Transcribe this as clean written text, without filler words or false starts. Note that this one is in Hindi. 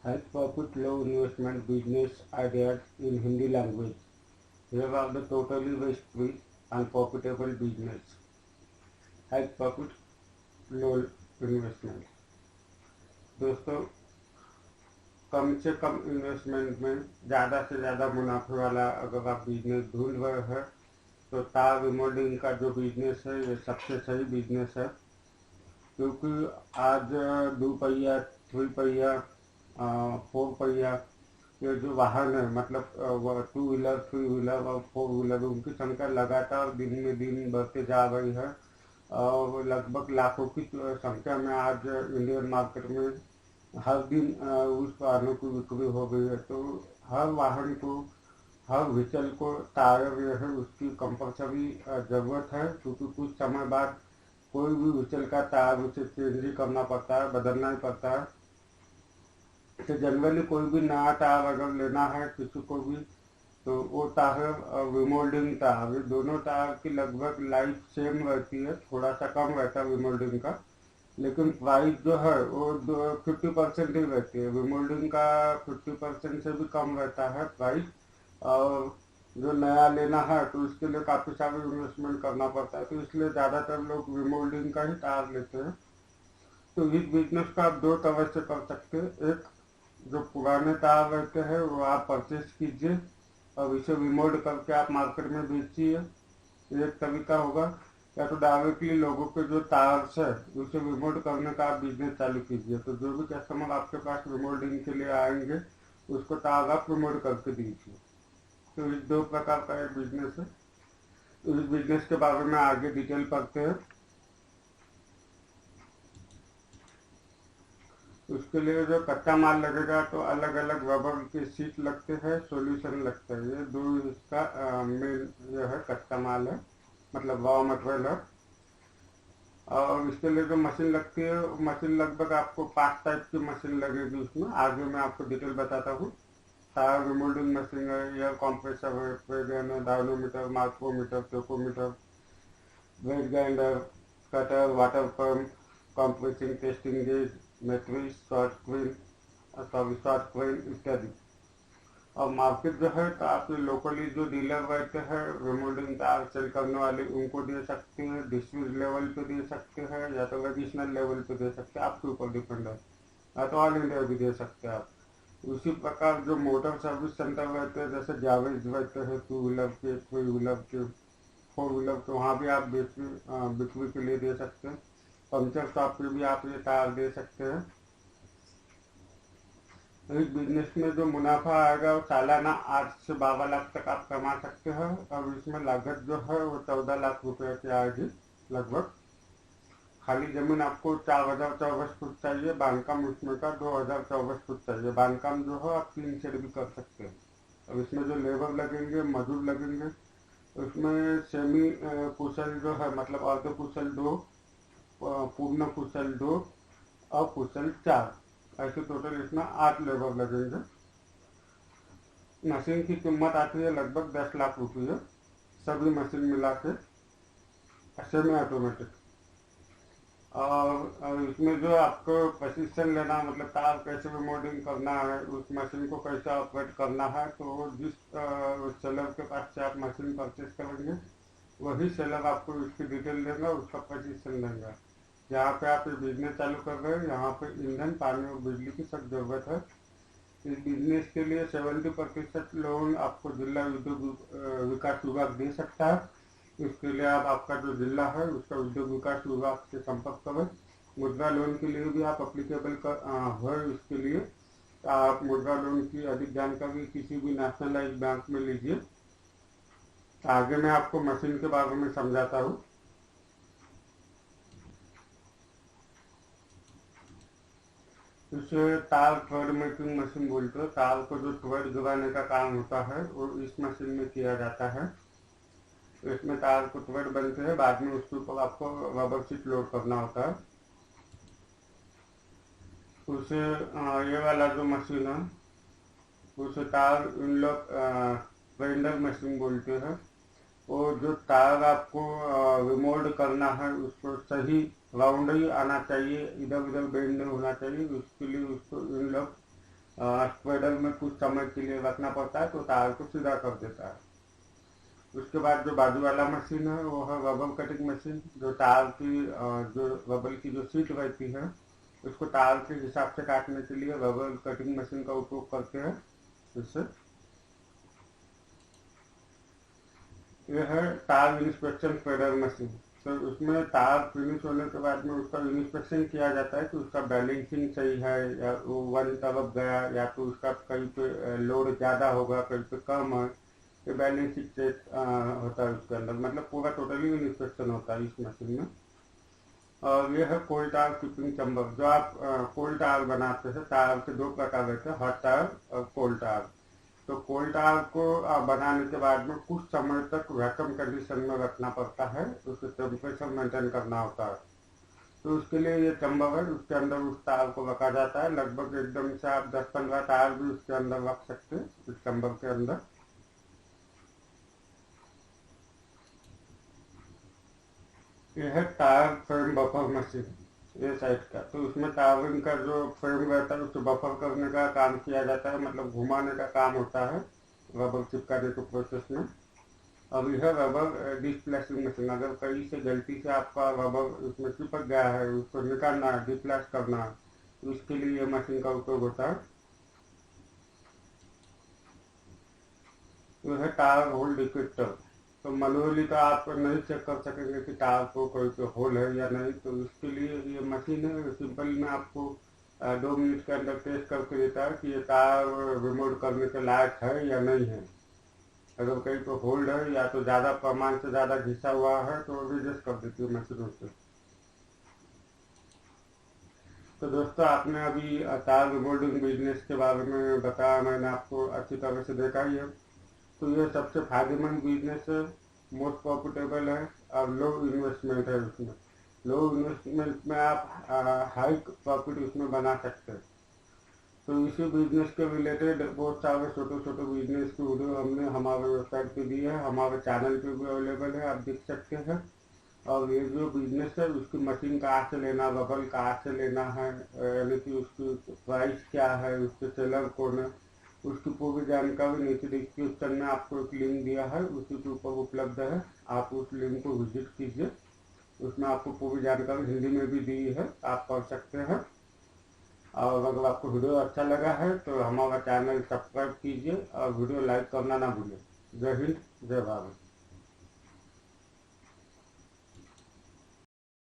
High profit, low investment business ideas in Hindi language. Here are the totally risk-free and profitable business. High profit, low investment. दोस्तों, कम से कम इन्वेस्टमेंट में ज़्यादा से ज़्यादा मुनाफे वाला अगर आप बिजनेस ढूंढ रहे हैं तो तार रिमोल्डिंग का जो बिजनेस है ये सबसे सही बिजनेस है, क्योंकि आज 2 पहिया, 3 पहिया, 4 पहिया ये जो वाहन है, मतलब 2 व्हीलर, 3 व्हीलर और 4 व्हीलर, उनकी संख्या लगातार दिन में दिन बढ़ते जा रही है और लगभग लाखों की संख्या में आज इंडियन मार्केट में हर दिन उस वाहनों की बिक्री हो गई है। तो हर वाहन को, हर व्हीकल को टायर जो है उसकी कंपल्सरी ज़रूरत है, क्योंकि कुछ समय बाद कोई भी व्हीकल का टायर उसे चेंज ही करना पड़ता है, बदलना ही पड़ता है। तो जनरली कोई भी नया टायर अगर लेना है किसी को भी, तो वो टायर रिमोल्डिंग टायर, ये दोनों टायर की लगभग लाइफ सेम रहती है, थोड़ा सा कम रहता है रिमोल्डिंग का, लेकिन प्राइस जो है वो 50% ही रहती है। रिमोल्डिंग का 50% से भी कम रहता है प्राइस, और जो नया लेना है तो उसके लिए काफ़ी सारी इन्वेस्टमेंट करना पड़ता है, तो इसलिए ज़्यादातर लोग रिमोल्डिंग का ही टायर लेते हैं। तो इस बिजनेस को आप 2 तरह से कर सकते हैं। एक, जो पुराने टायर रहते हैं वो आप परचेज कीजिए और इसे रिमोल्ड करके आप मार्केट में बेचिए, एक तरीका होगा। या तो डायरेक्टली लोगों के जो टायर्स है उसे रिमोल्ड करने का आप बिजनेस चालू कीजिए। तो जो भी कस्टमर आपके पास रिमोल्डिंग के लिए आएंगे उसको टायर आप रिमोल्ड करके दीजिए। तो इस 2 प्रकार का एक बिजनेस है। तो इस बिजनेस के बारे में आगे डिटेल पढ़ते हैं। उसके लिए जो कच्चा माल लगेगा तो अलग अलग रबर के शीट लगते हैं, सॉल्यूशन लगता है। ये 2 इसका मेन जो है कच्चा माल है, मतलब रॉ मटेरियल है। और इसके लिए जो मशीन लगती है, मशीन लगभग आपको 5 टाइप की मशीन लगेगी उसमें, आगे मैं आपको डिटेल बताता हूँ। टायर रिमोल्डिंग मशीन है, एयर कॉम्प्रेसर है, प्रेगन है, dynamometer, micrometer, tachometer, wet grinder, cutter, water pump, compressing, testing gauge, matrix, short crane इत्यादि। और मार्केट जो है तो आप लोकली जो डीलर रहते हैं रिमोल्डिंग टायर सेल करने वाले, उनको दे सकते हैं, डिस्ट्रिक्ट लेवल पे दे सकते हैं, या तो रीजनल लेवल पे दे सकते हैं, आपके ऊपर डिपेंड है, या तो ऑल इंडिया भी दे सकते हैं आप। उसी प्रकार जो मोटर सर्विस सेंटर रहते हैं, जैसे गैरेज रहते हैं 2 व्हीलर के, 3 व्हीलर के, 4 व्हीलर के, वहाँ भी आप बिक्री के लिए दे सकते हैं। पंचर शॉप पे भी आप ये टायर दे सकते हैं। इस बिजनेस में जो मुनाफा आएगा वो सालाना 8 से 12 लाख तक आप कमा सकते हैं, और इसमें लागत जो है वो 14 लाख रुपए की आएगी लगभग। खाली जमीन आपको 4000 चौरस फुट चाहिए, बांधकाम उसमें का 2000 चौरस फुट चाहिए। बांधकाम जो है आप 3 शेड भी कर सकते हैं। और इसमें जो लेबर लगेंगे, मजदूर लगेंगे, उसमें सेमी कुशल जो है, मतलब अर्ध कुशल 2, पूर्ण कुशल 2 और कुशल 4, ऐसे टोटल इसमें 8 लेबर लगेंगे। मशीन की कीमत आती है लगभग 10 लाख रुपये, सभी मशीन मिला के, सेमी ऑटोमेटिक। और इसमें जो आपको प्रशिक्षण लेना, मतलब कार कैसे रिमोल्डिंग करना है, उस मशीन को कैसे ऑपरेट करना है, तो जिस सेलर के पास से आप मशीन परचेज करेंगे वही सेलर आपको इसकी डिटेल देगा, उसका प्रशिक्षण देगा। जहाँ पे आप ये बिजनेस चालू कर रहे हैं यहाँ पे ईंधन, पानी और बिजली की सख्त जरूरत है। इस बिजनेस के लिए 70% लोन आपको जिला उद्योग विकास विभाग दे सकता है। इसके लिए आप आपका जो जिला है उसका उद्योग विकास विभाग से संपर्क करें। मुद्रा लोन के लिए भी आप अप्लीकेबल है। इसके लिए आप मुद्रा लोन की अधिक जानकारी किसी भी नेशनलाइज बैंक में लीजिए। आगे मैं आपको मशीन के बारे में समझाता हूँ। इसे तार थ्रेड मेकिंग मशीन बोलते हैं। तार को जो थ्रेड गिराने का काम होता है वो इस मशीन में किया जाता है। इसमें तार को थ्रेड बनते हैं, बाद में उसके ऊपर आपको रबर शीट लोड करना होता है। उसे ये वाला जो मशीन है उसे तार इनलॉक ग्राइंडर मशीन बोलते हैं। वो जो तार आपको रिमोल्ड करना है उसको सही राउंड ही आना चाहिए, इधर उधर बेंड नहीं होना चाहिए। उसके लिए उसको इनलॉक स्क्वेडल में कुछ समय के लिए रखना पड़ता है तो तार को सीधा कर देता है। उसके बाद जो बाजू वाला मशीन है वो है रबर कटिंग मशीन, जो तार की जो रबर की जो सीट रहती है उसको तार के हिसाब से काटने के लिए रबर कटिंग मशीन का उपयोग करते हैं। इससे यह है तार इंस्पेक्शन स्प्रेडर मशीन। तो उसमें तार फिनिश होने के बाद में उसका इंस्पेक्शन किया जाता है कि उसका बैलेंसिंग सही है या वो वन तरफ गया या तो उसका कहीं पे लोड ज़्यादा होगा कहीं पे कम है। ये बैलेंसिंग चेक होता है उसके अंदर, मतलब पूरा टोटली इंस्पेक्शन होता है इस मशीन में। और ये है कोल टायर कीपिंग चैम्बर। जो आप कोल टायर बनाते हैं, टायर के दो प्रकार रहते हैं, हॉट टायर और कोल्ड टायर। तो कोल्ड टायर को बनाने के बाद में कुछ समय तक वैक्यूम कंडीशन में रखना पड़ता है, उसके टेम्परेचर मेंटेन करना होता है। तो उसके लिए ये चैम्बर है, उसके अंदर उस टायर को रखा जाता है। लगभग एकदम से आप 10-15 टायर भी उसके अंदर रख सकते हैं, इस चैम्बर के अंदर। यह है टायर फ्रेम बफर मशीन, ये साइड का। तो उसमें टायरिंग का जो फ्रेम रहता है उसको बफर करने का काम किया जाता है, मतलब घुमाने का काम होता है रबर चिपकाने के प्रोसेस में। अब यह रबर डिस्प्लेसिंग मशीन, अगर कहीं से गलती से आपका रबर उसमें चिपक गया है, उसको निकालना है, डिस्प्लेस करना है, तो इसके लिए यह मशीन का उपयोग होता है। यह है टायर होल डिटेक्टर। तो मैनुअली तो आप नहीं चेक कर सकेंगे कि टायर को कोई पे होल है या नहीं, तो इसके लिए ये मशीन है, सिंपल में आपको 2 मिनट के अंदर टेस्ट करके देता है कि ये टायर रिमूव करने के लायक है या नहीं है। अगर कहीं पे होल्ड है या तो ज़्यादा प्रमाण से ज़्यादा घिसा हुआ है तो रिजेक्ट कर देती है मशीन उससे। तो दोस्तों, आपने अभी टायर रिमोल्डिंग बिजनेस के बारे में बताया, मैंने आपको अच्छी तरह से देखा ही है। तो ये सबसे फायदेमंद बिजनेस है, मोस्ट प्रॉफिटेबल है और लो इन्वेस्टमेंट है उसमें। लो इन्वेस्टमेंट में आप हाई प्रॉफिट उसमें बना सकते हैं। तो इसी बिजनेस के रिलेटेड बहुत सारे छोटे छोटे बिजनेस की वीडियो हमने हमारे वेबसाइट पे दी है, हमारे चैनल पे भी अवेलेबल है, आप देख सकते हैं। और ये जो बिजनेस है उसकी मशीन कहाँ से लेना, रबर कहाँ से लेना है, यानी कि उसकी प्राइस क्या है, उसके सेलर कौन है, उसकी पूरी जानकारी नीचे डिस्क्रिप्शन में आपको एक लिंक दिया है, उसी के ऊपर उपलब्ध है। आप उस लिंक को विजिट कीजिए, उसमें आपको पूरी जानकारी हिंदी में भी दी है, आप पढ़ सकते हैं। और अगर आपको वीडियो अच्छा लगा है तो हमारा चैनल सब्सक्राइब कीजिए और वीडियो लाइक करना ना भूलें। जय हिंद, जय भारत।